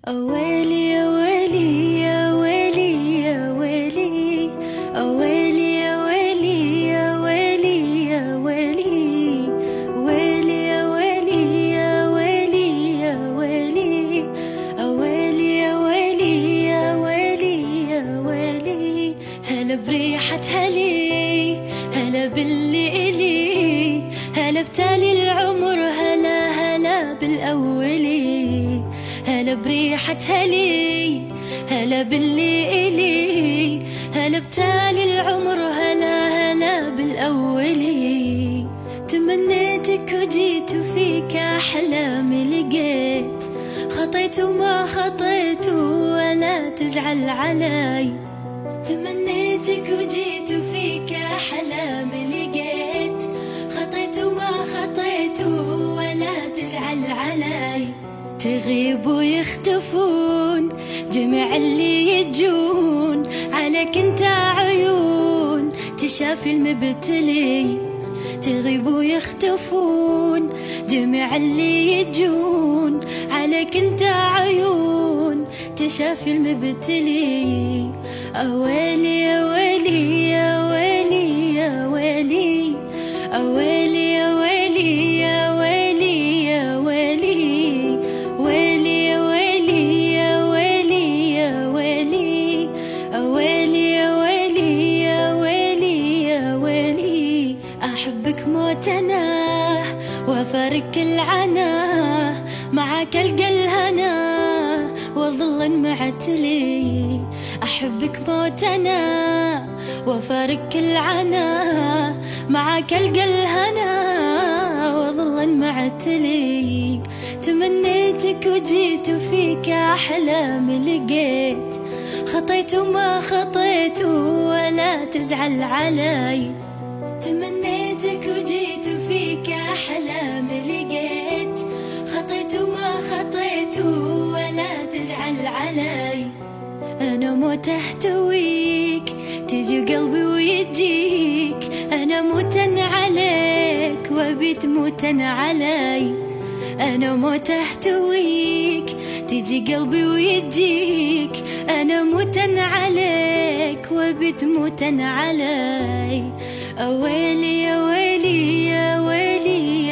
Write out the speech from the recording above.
أويلي يا ويلي يا ويلي يا ويلي، أويلي يا ويلي يا ويلي يا ويلي، ويلي يا ويلي يا ويلي يا ويلي، أويلي يا ويلي يا ويلي يا ويلي. هلا بريحة هلي، هلا باللي إلي، هلا بتالي العمر، هلا هلا بالأولي. هلا بريحة هلي، هلا باللي إلي، هلا بتالي العمر، هلا هلا بالأولي. تمنيتك وجيت وفيك أحلامي لقيت، خطيت وما خطيت ولا تزعل علي. تمنيتك وجيت وفيك أحلامي لقيت، خطيت وما خطيت ولا تزعل علي. تغيب ويختفون جميع اللي يجون، عليك انت عيون تشافي المبتلي. تغيب ويختفون جميع اللي يجون، عليك انت عيون تشافي المبتلي. أويلي يا ويلي يا ويلي يا ويلي، أويلي يا ويلي يا ويلي يا ويلي، ويلي يا ويلي يا ويلي يا ويلي، أويلي يا ويلي يا ويلي يا ويلي. أحبك موت أنا وأفارق العنا، معك ألقى الهنا وأظل معتلي. أحبك موت أنا وأفارق العنا، معك ألقى الهنا وأظل معتلي. تمنيتك وجيت وفيك أحلامي لقيت، خطيت وما خطيت ولا تزعل علي. تمنيتك وجيت وفيك أحلامي لقيت، خطيت وما خطيت ولا تزعل علي. أنا موت أحتويك تجي قلبي ويجيك، أنا موتن عليك وبيت موتن علي. أنا موت أحتويك تجي قلبي ويجيك، أنا موتن عليك وبيت موتن علي. أويلي يا ويلي يا ويلي